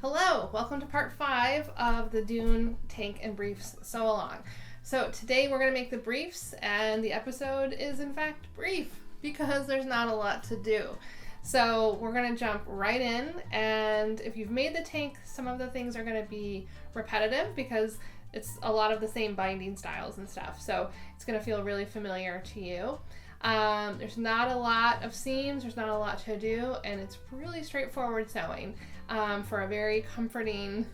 Hello, welcome to part 5 of the Dune Tank and Briefs Sew Along. So today we're going to make the briefs, and the episode is in fact brief because there's not a lot to do. So we're going to jump right in, and if you've made the tank, some of the things are going to be repetitive because it's a lot of the same binding styles and stuff. So it's going to feel really familiar to you. There's not a lot of seams, there's not a lot to do, and it's really straightforward sewing for a very comforting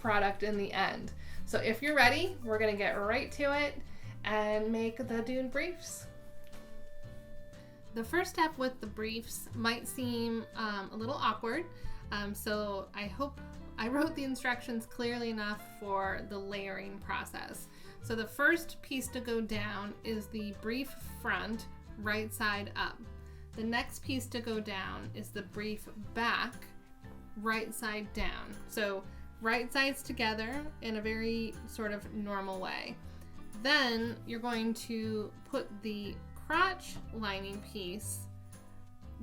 product in the end. So if you're ready, we're going to get right to it and make the Dune briefs. The first step with the briefs might seem a little awkward, so I hope I wrote the instructions clearly enough for the layering process. So the first piece to go down is the brief front, right side up. The next piece to go down is the brief back, right side down. So right sides together in a very sort of normal way. Then you're going to put the crotch lining piece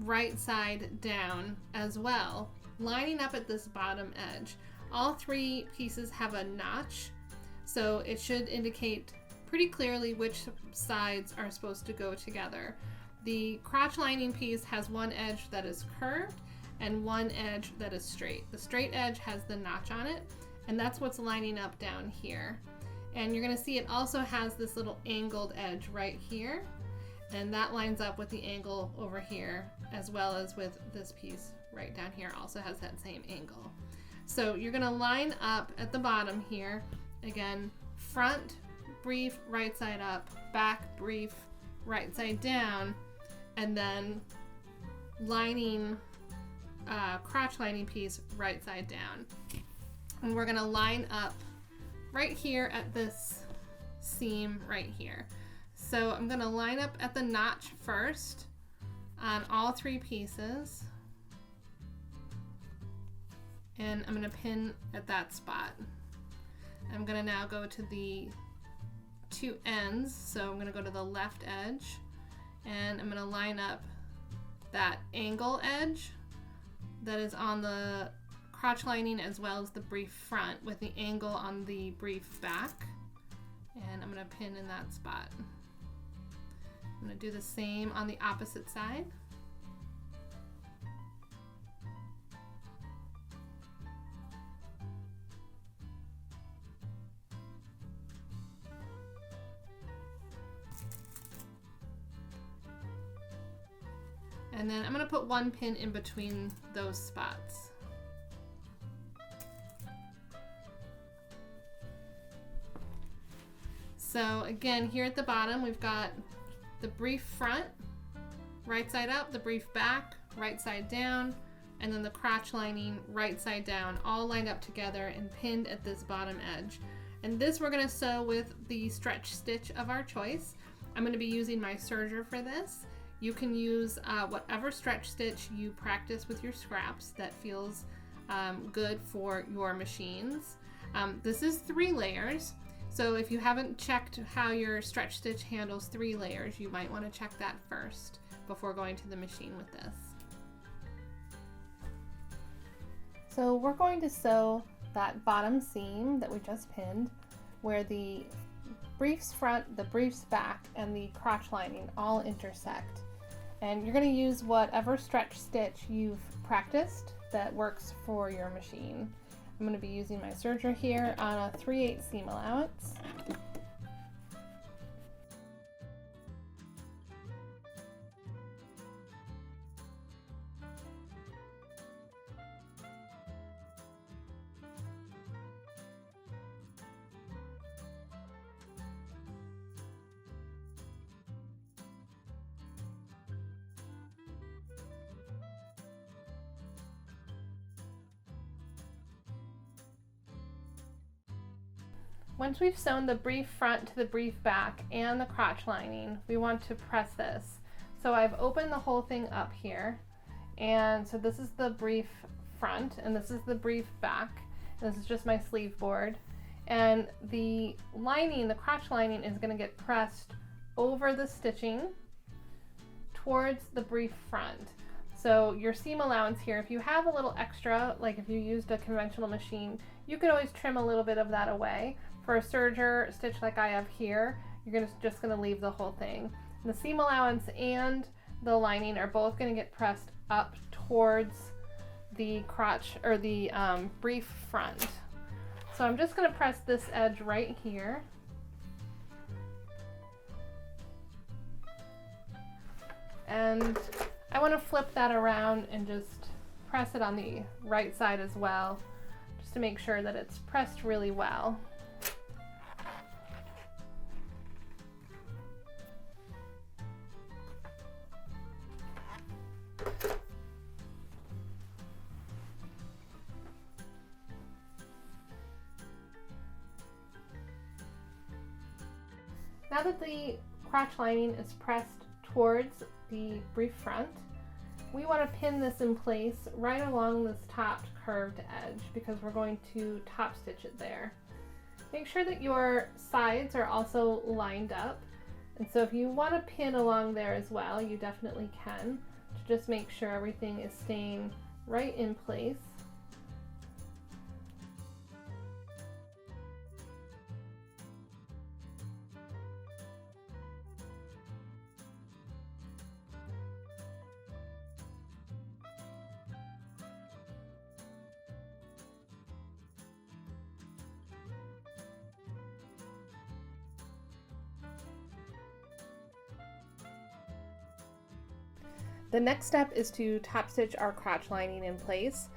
right side down as well, lining up at this bottom edge. All three pieces have a notch, so it should indicate pretty clearly which sides are supposed to go together. The crotch lining piece has one edge that is curved and one edge that is straight. The straight edge has the notch on it, and that's what's lining up down here. And you're going to see it also has this little angled edge right here, and that lines up with the angle over here, as well as with this piece right down here also has that same angle. So you're going to line up at the bottom here, again, front brief right side up, back brief right side down, and then lining crotch lining piece right side down. And we're going to line up right here at this seam right here. So I'm going to line up at the notch first on all three pieces, and I'm going to pin at that spot. I'm going to now go to the two ends, so I'm going to go to the left edge, and I'm going to line up that angle edge that is on the crotch lining as well as the brief front with the angle on the brief back, and I'm going to pin in that spot. I'm going to do the same on the opposite side. And then I'm going to put one pin in between those spots. So again, here at the bottom, we've got the brief front, right side up, the brief back, right side down, and then the crotch lining, right side down, all lined up together and pinned at this bottom edge. And this we're going to sew with the stretch stitch of our choice. I'm going to be using my serger for this. You can use whatever stretch stitch you practice with your scraps that feels good for your machines. This is 3 layers, so if you haven't checked how your stretch stitch handles 3 layers, you might want to check that first before going to the machine with this. So we're going to sew that bottom seam that we just pinned, where the briefs front, the briefs back, and the crotch lining all intersect. And you're going to use whatever stretch stitch you've practiced that works for your machine. I'm going to be using my serger here on a 3/8 seam allowance. Once we've sewn the brief front to the brief back and the crotch lining, we want to press this. So I've opened the whole thing up here, and so this is the brief front and this is the brief back. This is just my sleeve board, and the lining, the crotch lining, is going to get pressed over the stitching towards the brief front. So your seam allowance here, if you have a little extra, like if you used a conventional machine, you could always trim a little bit of that away. For a serger stitch like I have here, you're just gonna leave the whole thing. And the seam allowance and the lining are both gonna get pressed up towards the crotch or the brief front. So I'm just gonna press this edge right here. And I want to flip that around and just press it on the right side as well, just to make sure that it's pressed really well. Now that the crotch lining is pressed towards the brief front, we want to pin this in place right along this top curved edge because we're going to top stitch it there. Make sure that your sides are also lined up, and so if you want to pin along there as well, you definitely can, to just make sure everything is staying right in place. The next step is to top stitch our crotch lining in place.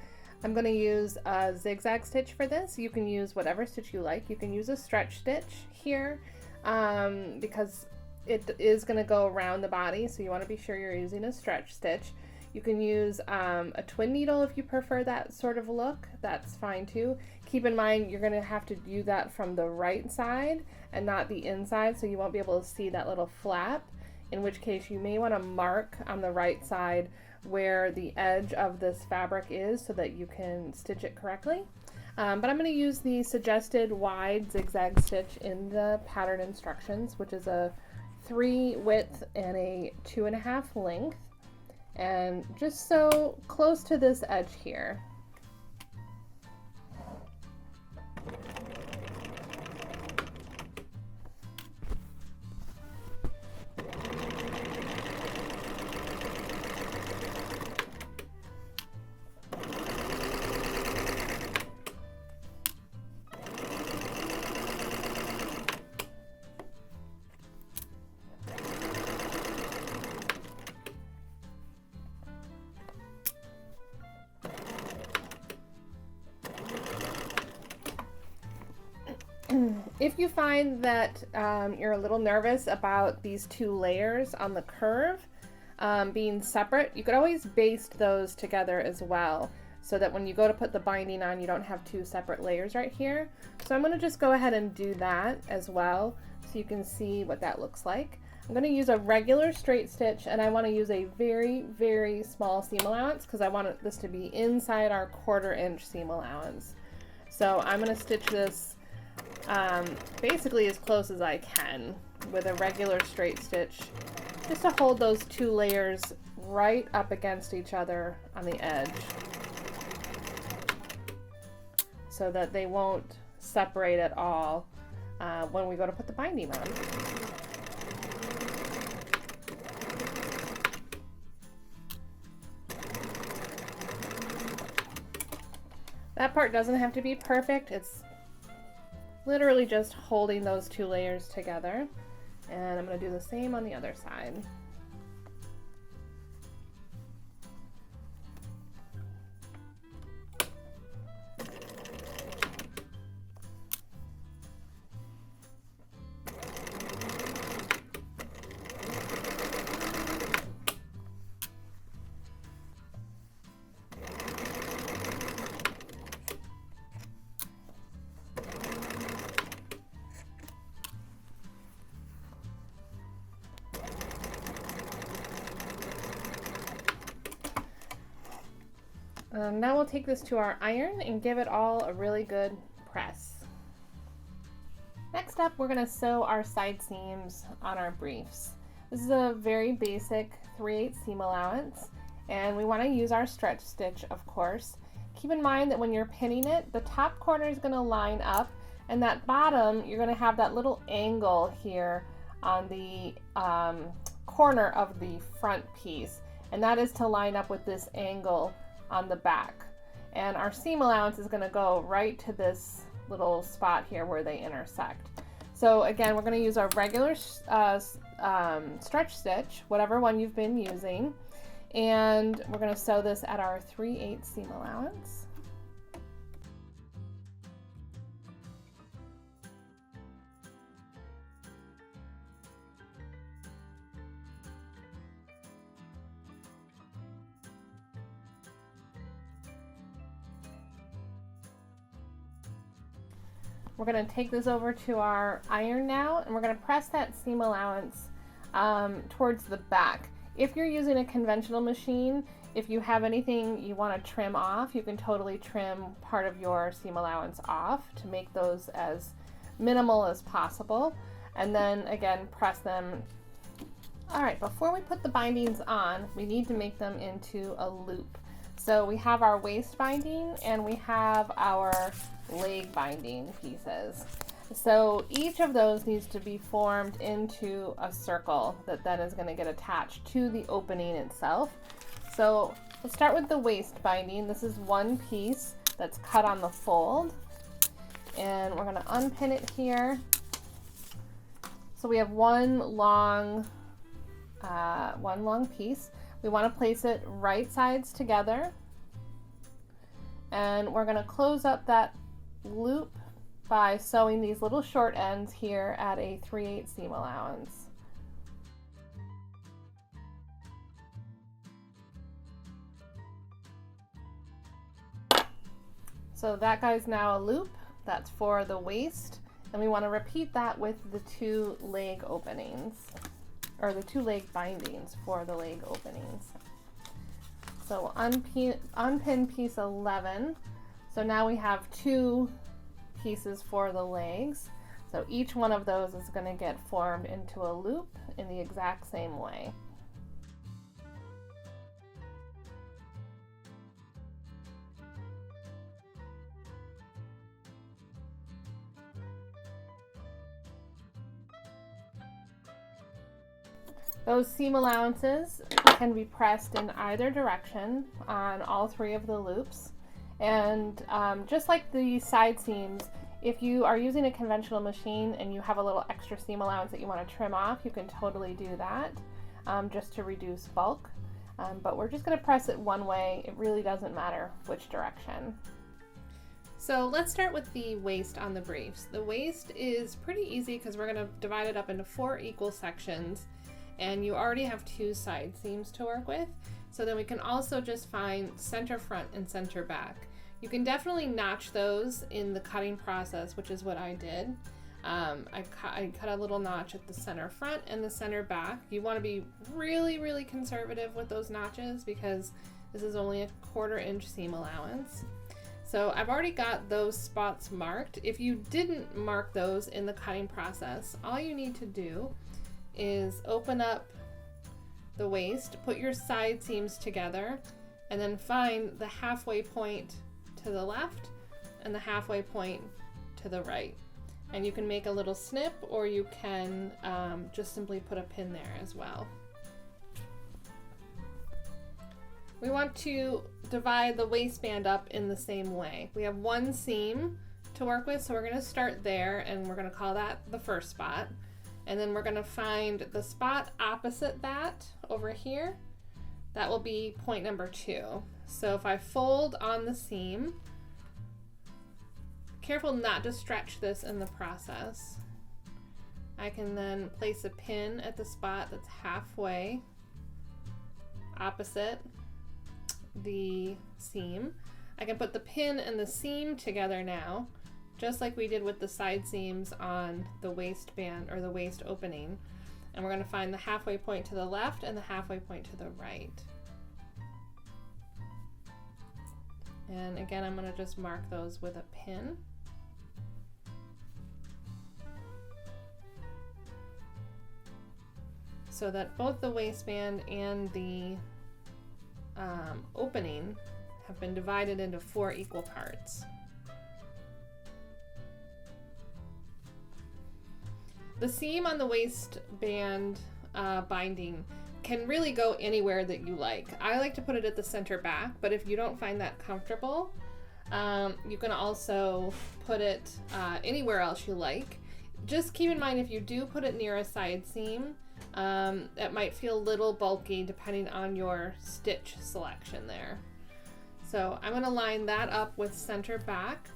I'm going to use a zigzag stitch for this. You can use whatever stitch you like. You can use a stretch stitch here because it is going to go around the body, so you want to be sure you're using a stretch stitch. You can use a twin needle if you prefer that sort of look. That's fine too. Keep in mind you're going to have to do that from the right side and not the inside, so you won't be able to see that little flap, in which case you may want to mark on the right side where the edge of this fabric is so that you can stitch it correctly. But I'm going to use the suggested wide zigzag stitch in the pattern instructions, which is a 3 width and a 2.5 length, and just so close to this edge here. If you find that you're a little nervous about these two layers on the curve being separate, you could always baste those together as well, so that when you go to put the binding on, you don't have two separate layers right here. So I'm going to just go ahead and do that as well, so you can see what that looks like. I'm going to use a regular straight stitch, and I want to use a very, very small seam allowance because I want this to be inside our 1/4 inch seam allowance. So I'm going to stitch this basically as close as I can with a regular straight stitch, just to hold those two layers right up against each other on the edge so that they won't separate at all when we go to put the binding on. That part doesn't have to be perfect. It's literally just holding those two layers together, and I'm going to do the same on the other side. Now we'll take this to our iron and give it all a really good press. Next up, we're going to sew our side seams on our briefs. This is a very basic 3/8 seam allowance, And we want to use our stretch stitch, of course. Keep in mind that when you're pinning it, the top corner is going to line up, and that bottom, you're going to have that little angle here on the corner of the front piece, and that is to line up with this angle on the back. And our seam allowance is going to go right to this little spot here where they intersect. So again, we're going to use our regular stretch stitch, whatever one you've been using, and we're going to sew this at our 3/8 seam allowance. We're going to take this over to our iron now, and we're going to press that seam allowance towards the back. If you're using a conventional machine, if you have anything you want to trim off, you can totally trim part of your seam allowance off to make those as minimal as possible. And then again, press them. All right, before we put the bindings on, we need to make them into a loop. So we have our waist binding and we have our leg binding pieces. So each of those needs to be formed into a circle that then is going to get attached to the opening itself. So let's start with the waist binding. This is one piece that's cut on the fold, and we're going to unpin it here. So we have one long piece. We want to place it right sides together, and we're going to close up that loop by sewing these little short ends here at a 3/8 seam allowance. So that guy's now a loop. That's for the waist, and we want to repeat that with the two leg openings, or the two leg bindings for the leg openings. So unpin piece 11. So now we have two pieces for the legs. So each one of those is going to get formed into a loop in the exact same way. Those seam allowances can be pressed in either direction on all three of the loops. And just like the side seams, if you are using a conventional machine and you have a little extra seam allowance that you want to trim off, you can totally do that just to reduce bulk. But we're just going to press it one way. It really doesn't matter which direction. So let's start with the waist on the briefs. The waist is pretty easy because we're going to divide it up into 4 equal sections. And you already have 2 side seams to work with. So then we can also just find center front and center back. You can definitely notch those in the cutting process, which is what I did. I cut a little notch at the center front and the center back. You want to be really, really conservative with those notches because this is only a 1/4 inch seam allowance. So I've already got those spots marked. If you didn't mark those in the cutting process, all you need to do is open up the waist, put your side seams together, and then find the halfway point to the left and the halfway point to the right. And you can make a little snip, or you can just simply put a pin there as well. We want to divide the waistband up in the same way. We have 1 seam to work with, so we're going to start there, and we're going to call that the first spot. And then we're going to find the spot opposite that over here. That will be point number 2. So if I fold on the seam, careful not to stretch this in the process. I can then place a pin at the spot that's halfway opposite the seam. I can put the pin and the seam together now, just like we did with the side seams on the waistband or the waist opening. And we're going to find the halfway point to the left and the halfway point to the right. And again, I'm going to just mark those with a pin. So that both the waistband and the opening have been divided into 4 equal parts. The seam on the waistband binding can really go anywhere that you like. I like to put it at the center back, but if you don't find that comfortable, you can also put it anywhere else you like. Just keep in mind, if you do put it near a side seam, it might feel a little bulky depending on your stitch selection there. So I'm going to line that up with center back,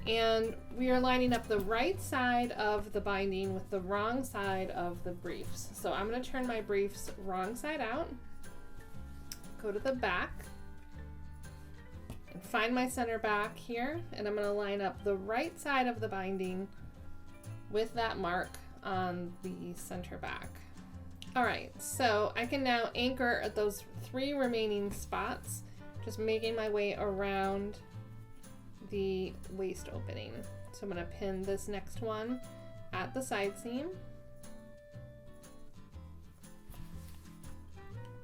and we are lining up the right side of the binding with the wrong side of the briefs. So I'm going to turn my briefs wrong side out, go to the back, and find my center back here, and I'm going to line up the right side of the binding with that mark on the center back. All right, so I can now anchor at those 3 remaining spots, just making my way around the waist opening. So I'm going to pin this next one at the side seam.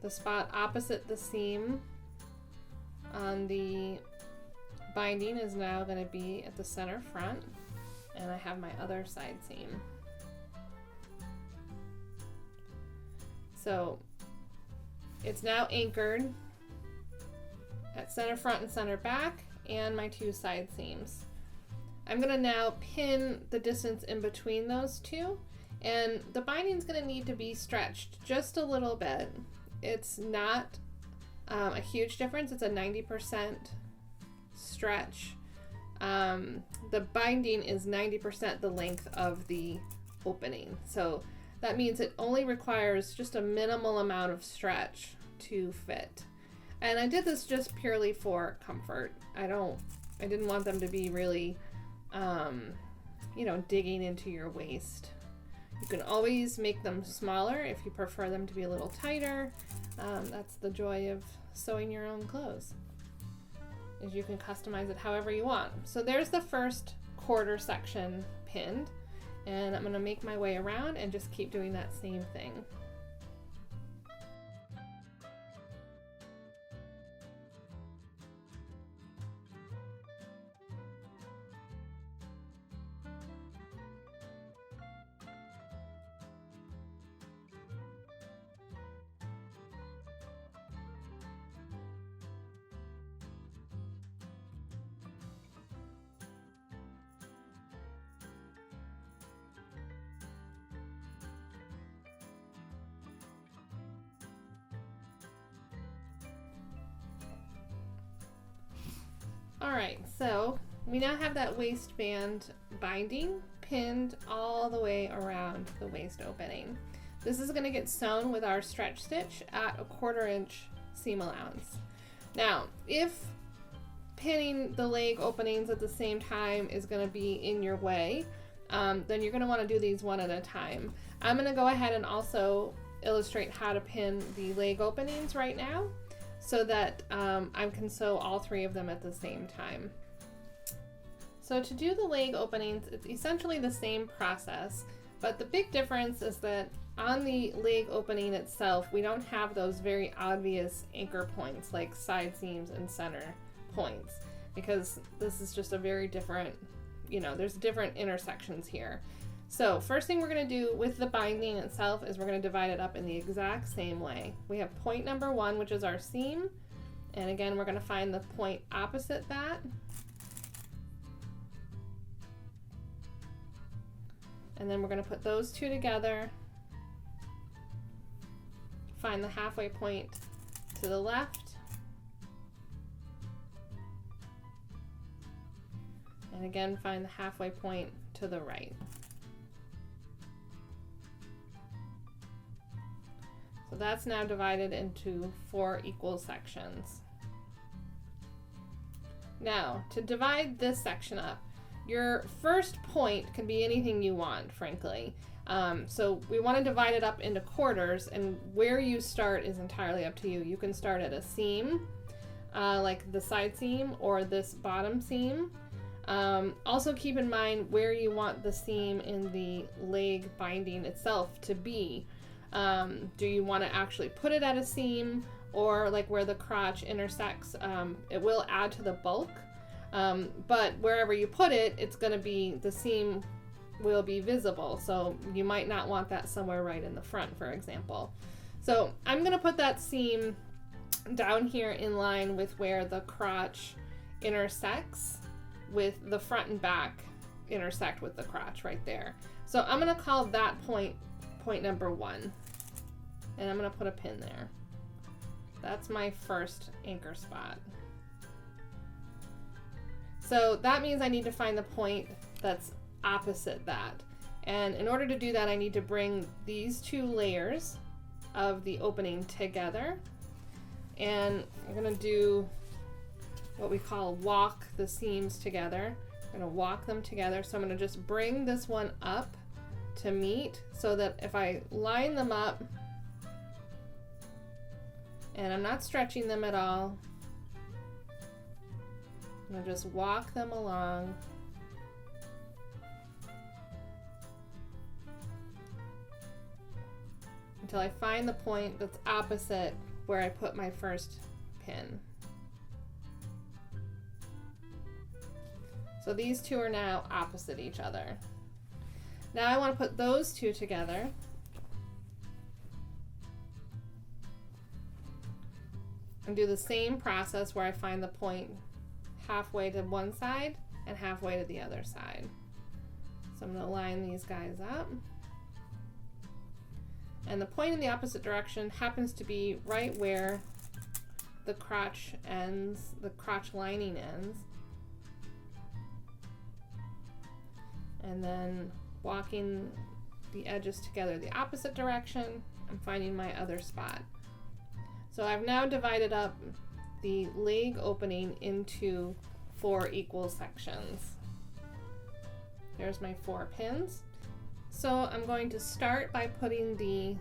The spot opposite the seam on the binding is now going to be at the center front, and I have my other side seam. So it's now anchored at center front and center back and my 2 side seams. I'm going to now pin the distance in between those 2, and the binding's going to need to be stretched just a little bit. It's not a huge difference. It's a 90% stretch. The binding is 90% the length of the opening. So that means it only requires just a minimal amount of stretch to fit. And I did this just purely for comfort. I didn't want them to be really, digging into your waist. You can always make them smaller if you prefer them to be a little tighter. That's the joy of sewing your own clothes, is you can customize it however you want. So there's the first quarter section pinned, and I'm going to make my way around and just keep doing that same thing. Alright, so we now have that waistband binding pinned all the way around the waist opening. This is going to get sewn with our stretch stitch at a 1/4 inch seam allowance. Now, if pinning the leg openings at the same time is going to be in your way, then you're going to want to do these one at a time. I'm going to go ahead and also illustrate how to pin the leg openings right now, so that I can sew all 3 of them at the same time. So to do the leg openings, it's essentially the same process, but the big difference is that on the leg opening itself, we don't have those very obvious anchor points like side seams and center points, because this is just a very different, there's different intersections here. So first thing we're going to do with the binding itself is we're going to divide it up in the exact same way. We have point number 1, which is our seam, and again we're going to find the point opposite that, and then we're going to put those 2 together, find the halfway point to the left, and again find the halfway point to the right. So that's now divided into 4 equal sections. Now, to divide this section up, your first point can be anything you want, frankly. So we want to divide it up into quarters, and where you start is entirely up to you. You can start at a seam, like the side seam or this bottom seam. Also keep in mind where you want the seam in the leg binding itself to be. Do you want to actually put it at a seam, or like where the crotch intersects, it will add to the bulk. But wherever you put it, it's going to be, the seam will be visible. So you might not want that somewhere right in the front, for example. So I'm going to put that seam down here in line with where the crotch intersects with the front and back intersect with the crotch right there. So I'm going to call that point number 1, and I'm going to put a pin there. That's my first anchor spot. So that means I need to find the point that's opposite that. And in order to do that, I need to bring these 2 layers of the opening together. And I'm going to do what we call walk the seams together. I'm going to walk them together. So I'm going to just bring this one up to meet, so that if I line them up, and I'm not stretching them at all, I'm going to just walk them along. Until I find the point that's opposite where I put my first pin. So these 2 are now opposite each other. Now I want to put those 2 together. And do the same process where I find the point halfway to one side and halfway to the other side. So I'm going to line these guys up. And the point in the opposite direction happens to be right where the crotch ends, the crotch lining ends. And then walking the edges together the opposite direction, I'm finding my other spot. So I've now divided up the leg opening into 4 equal sections. There's my 4 pins. So I'm going to start by putting the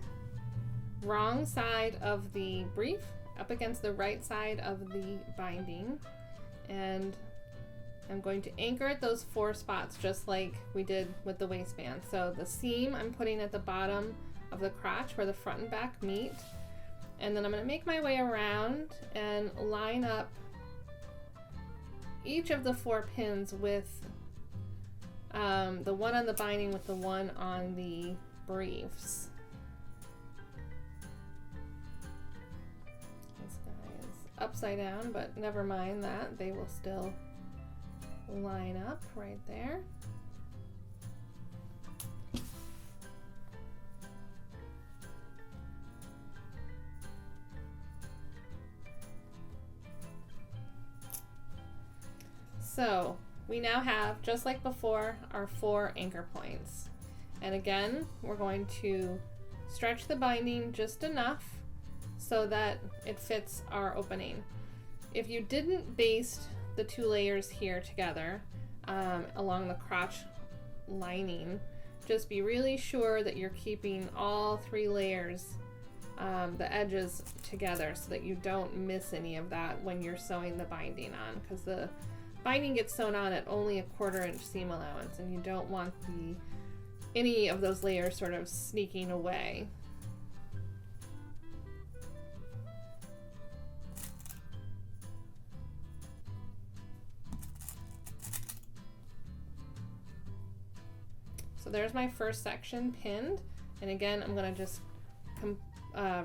wrong side of the brief up against the right side of the binding, and I'm going to anchor at those 4 spots just like we did with the waistband. So the seam I'm putting at the bottom of the crotch where the front and back meet, and then I'm going to make my way around and line up each of the 4 pins with the one on the binding with the one on the briefs. This guy is upside down, but never mind that. They will still line up right there. So we now have, just like before, our 4 anchor points. And again, we're going to stretch the binding just enough so that it fits our opening. If you didn't baste the 2 layers here together along the crotch lining, just be really sure that you're keeping all 3 layers, the edges together, so that you don't miss any of that when you're sewing the binding on, because the binding gets sewn on at only a 1/4 inch seam allowance, and you don't want any of those layers sort of sneaking away. So there's my first section pinned, and again I'm going to just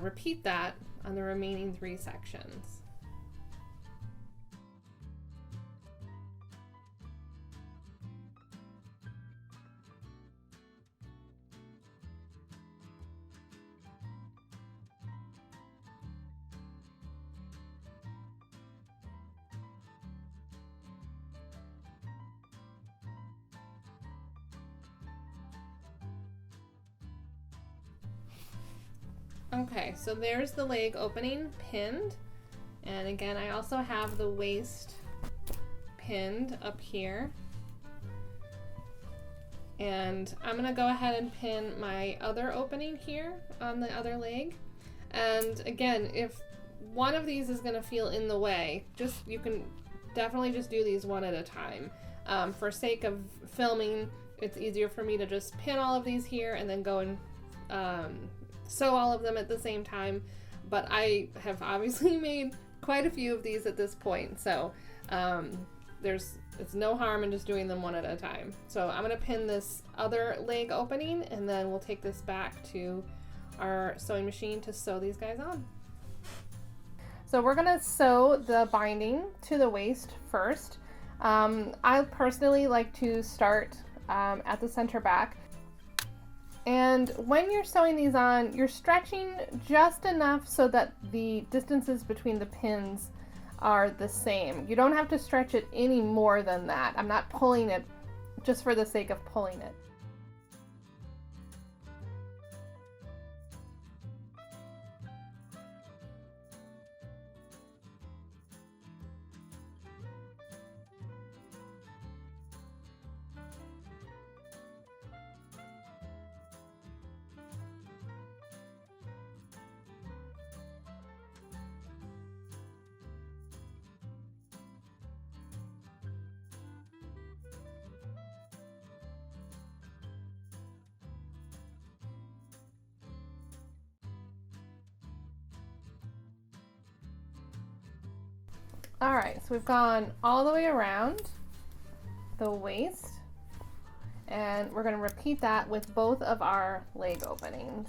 repeat that on the remaining 3 sections. Okay, so there's the leg opening pinned, and again I also have the waist pinned up here, and I'm gonna go ahead and pin my other opening here on the other leg. And again, if one of these is gonna feel in the way, you can definitely just do these one at a time. For sake of filming, it's easier for me to just pin all of these here and then go and sew all of them at the same time. but I have obviously made quite a few of these at this point, so it's no harm in just doing them one at a time. So I'm going to pin this other leg opening, and then we'll take this back to our sewing machine to sew these guys on. So we're going to sew the binding to the waist first. I personally like to start at the center back. And when you're sewing these on, you're stretching just enough so that the distances between the pins are the same. You don't have to stretch it any more than that. I'm not pulling it just for the sake of pulling it. All right, so we've gone all the way around the waist, and we're going to repeat that with both of our leg openings.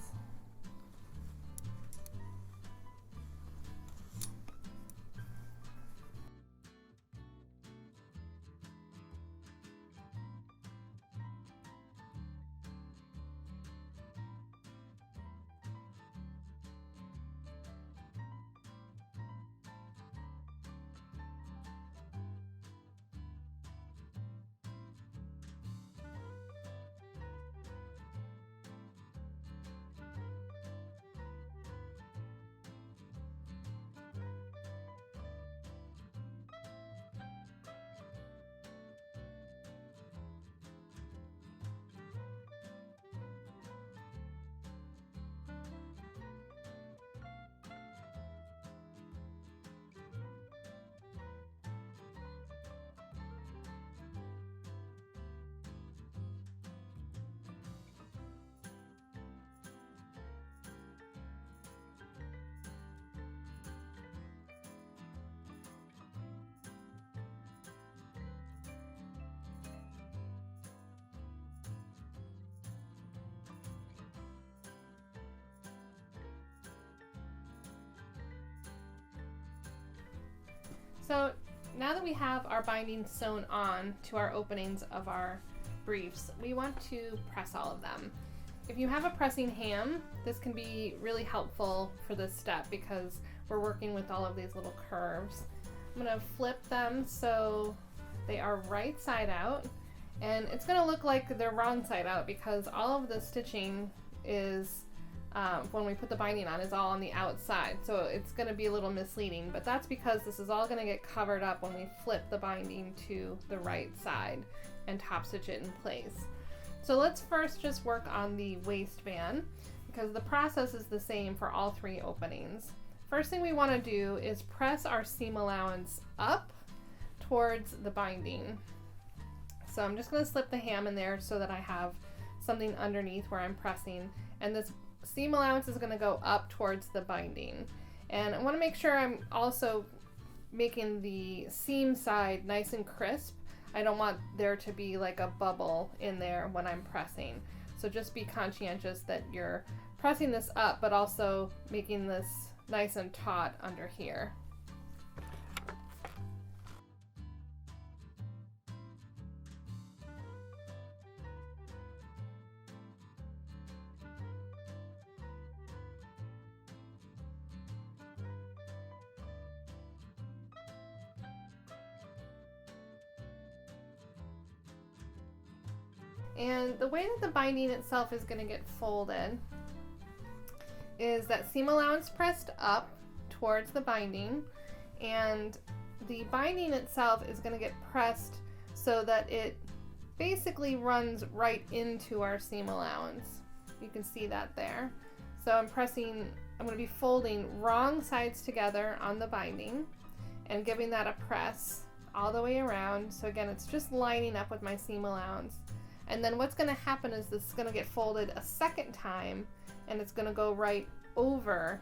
So now that we have our binding sewn on to our openings of our briefs, we want to press all of them. If you have a pressing ham, this can be really helpful for this step because we're working with all of these little curves. I'm going to flip them so they are right side out, and it's going to look like they're wrong side out because all of the stitching is when we put the binding on is all on the outside, so it's going to be a little misleading, but that's because this is all going to get covered up when we flip the binding to the right side and top stitch it in place. So let's first just work on the waistband because the process is the same for all three openings. First thing we want to do is press our seam allowance up towards the binding. So I'm just going to slip the ham in there so that I have something underneath where I'm pressing, and this seam allowance is going to go up towards the binding. And I want to make sure I'm also making the seam side nice and crisp. I don't want there to be like a bubble in there when I'm pressing. So just be conscientious that you're pressing this up, but also making this nice and taut under here. And the way that the binding itself is going to get folded is that seam allowance pressed up towards the binding, and the binding itself is going to get pressed so that it basically runs right into our seam allowance. You can see that there. So I'm going to be folding wrong sides together on the binding and giving that a press all the way around. So again, it's just lining up with my seam allowance. And then what's going to happen is this is going to get folded a second time, and it's going to go right over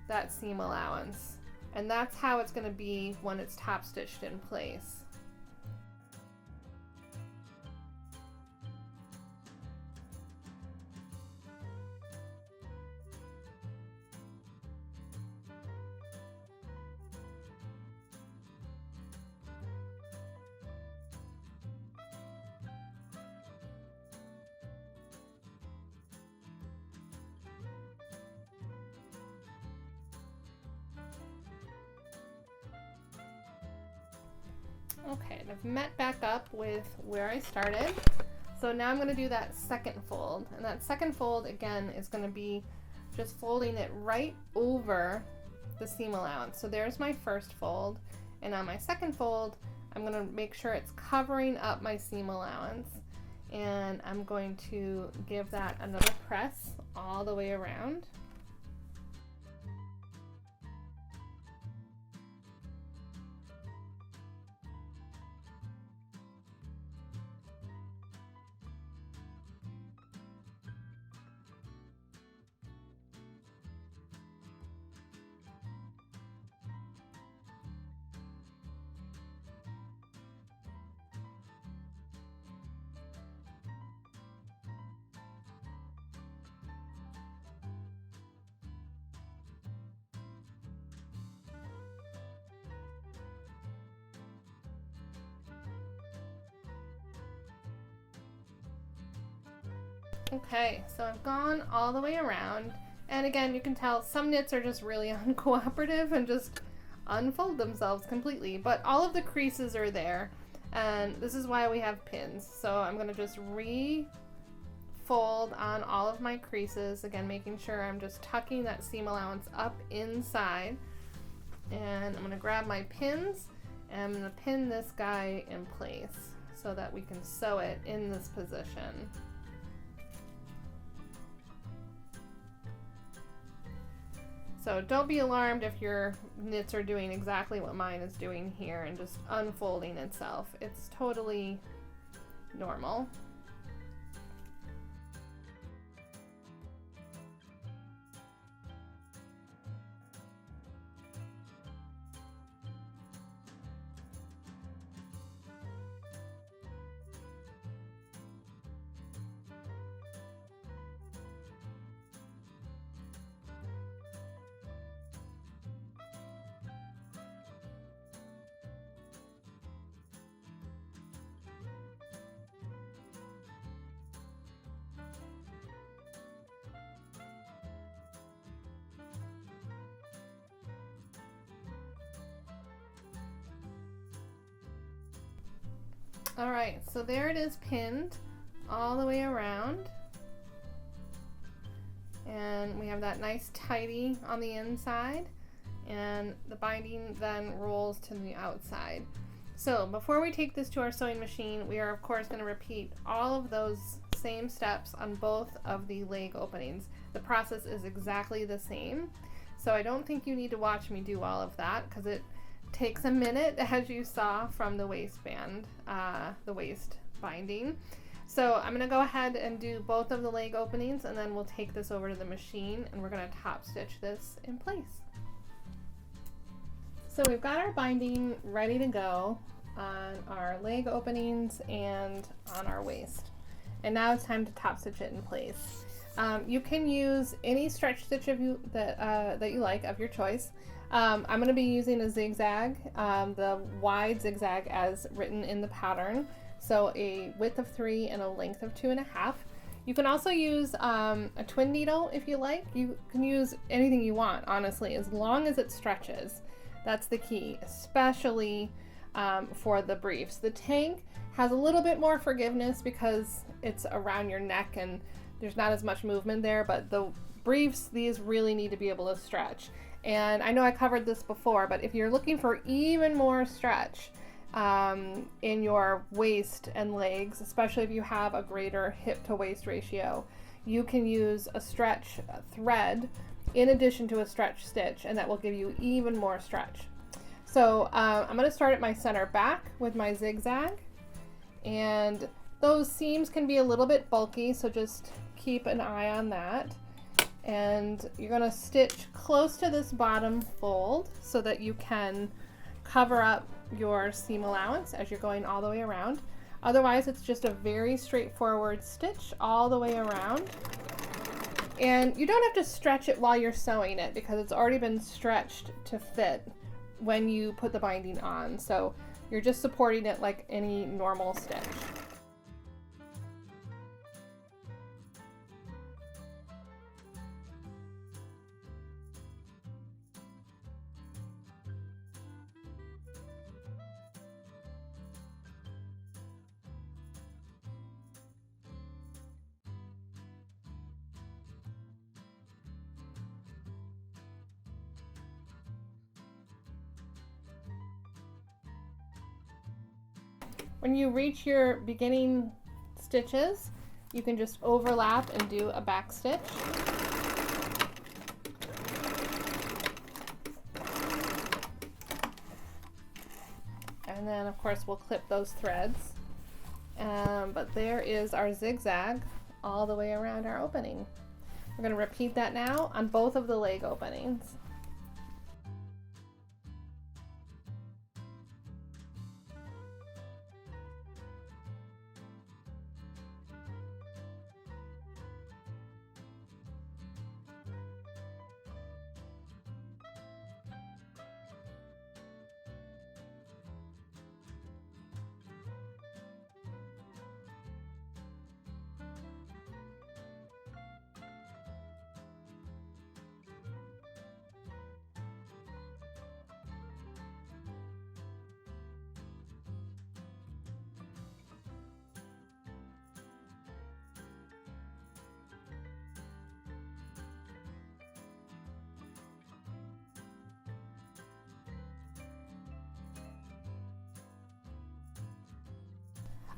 that seam allowance. And that's how it's going to be when it's top stitched in place. Okay, and I've met back up with where I started. So now I'm going to do that second fold. And that second fold, again, is going to be just folding it right over the seam allowance. So there's my first fold. And on my second fold, I'm going to make sure it's covering up my seam allowance. And I'm going to give that another press all the way around. Okay, so I've gone all the way around, and again, you can tell some knits are just really uncooperative and just unfold themselves completely, but all of the creases are there, and this is why we have pins. So I'm going to just re-fold on all of my creases, again making sure I'm just tucking that seam allowance up inside, and I'm going to grab my pins and I'm going to pin this guy in place so that we can sew it in this position. So don't be alarmed if your knits are doing exactly what mine is doing here and just unfolding itself. It's totally normal. All right, so there it is pinned all the way around. And we have that nice tidy on the inside, and the binding then rolls to the outside. So before we take this to our sewing machine, we are of course going to repeat all of those same steps on both of the leg openings. The process is exactly the same. So I don't think you need to watch me do all of that because it takes a minute, as you saw from the waistband, the waist binding. So I'm going to go ahead and do both of the leg openings, and then we'll take this over to the machine and we're going to top stitch this in place. So we've got our binding ready to go on our leg openings and on our waist. And now it's time to top stitch it in place. You can use any stretch stitch that you like, of your choice. I'm going to be using a zigzag, the wide zigzag as written in the pattern. So a width of 3 and a length of 2.5. You can also use a twin needle if you like. You can use anything you want, honestly, as long as it stretches. That's the key, especially for the briefs. The tank has a little bit more forgiveness because it's around your neck and there's not as much movement there, but the briefs, these really need to be able to stretch. And I know I covered this before, but if you're looking for even more stretch in your waist and legs, especially if you have a greater hip to waist ratio, you can use a stretch thread in addition to a stretch stitch, and that will give you even more stretch. So I'm going to start at my center back with my zigzag, and those seams can be a little bit bulky, so just keep an eye on that. And you're going to stitch close to this bottom fold so that you can cover up your seam allowance as you're going all the way around. Otherwise, it's just a very straightforward stitch all the way around. And you don't have to stretch it while you're sewing it because it's already been stretched to fit when you put the binding on. So you're just supporting it like any normal stitch. When you reach your beginning stitches, you can just overlap and do a back stitch. And then of course we'll clip those threads. But there is our zigzag all the way around our opening. We're going to repeat that now on both of the leg openings.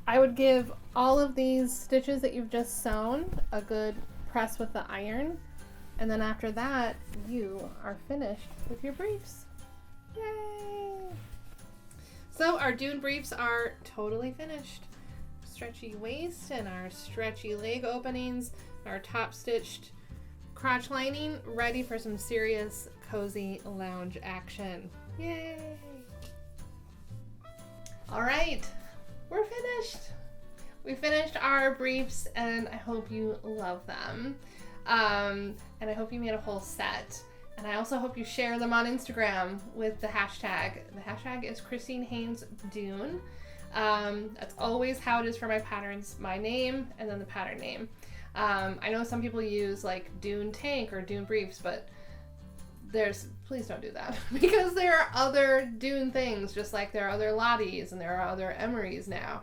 I would give all of these stitches that you've just sewn a good press with the iron, and then after that you are finished with your briefs. Yay! So our Dune briefs are totally finished. Stretchy waist and our stretchy leg openings, our top stitched crotch lining, ready for some serious cozy lounge action. Yay! All right. We're finished. We finished our briefs and I hope you love them. And I hope you made a whole set. And I also hope you share them on Instagram with the hashtag. The hashtag is Christine Haynes Dune. That's always how it is for my patterns, my name and then the pattern name. I know some people use like Dune Tank or Dune Briefs, but please don't do that because there are other Dune things, just like there are other Lotties and there are other Emerys now.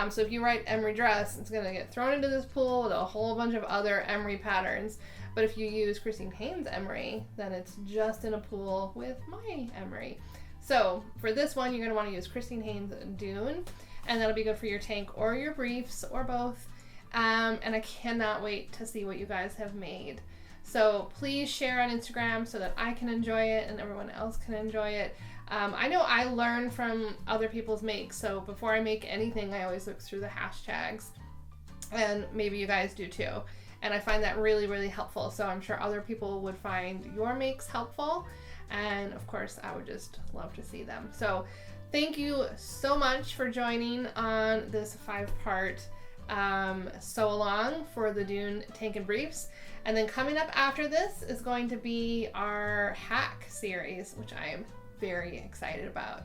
So if you write Emery dress, it's gonna get thrown into this pool with a whole bunch of other Emery patterns. But if you use Christine Haynes Emery, then it's just in a pool with my Emery. So for this one, you're gonna wanna use Christine Haynes Dune, and that'll be good for your tank or your briefs or both. And I cannot wait to see what you guys have made. So please share on Instagram so that I can enjoy it and everyone else can enjoy it. I know I learn from other people's makes, so before I make anything, I always look through the hashtags, and maybe you guys do too. And I find that really, really helpful. So I'm sure other people would find your makes helpful. And of course, I would just love to see them. So thank you so much for joining on this 5-part sew along for the Dune Tank and Briefs. And then coming up after this is going to be our hack series, which I am very excited about.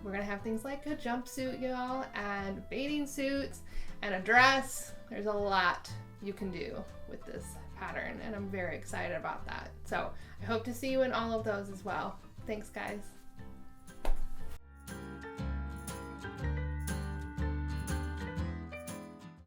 We're gonna have things like a jumpsuit, y'all, and bathing suits and a dress. There's a lot you can do with this pattern, and I'm very excited about that. So I hope to see you in all of those as well. Thanks, guys.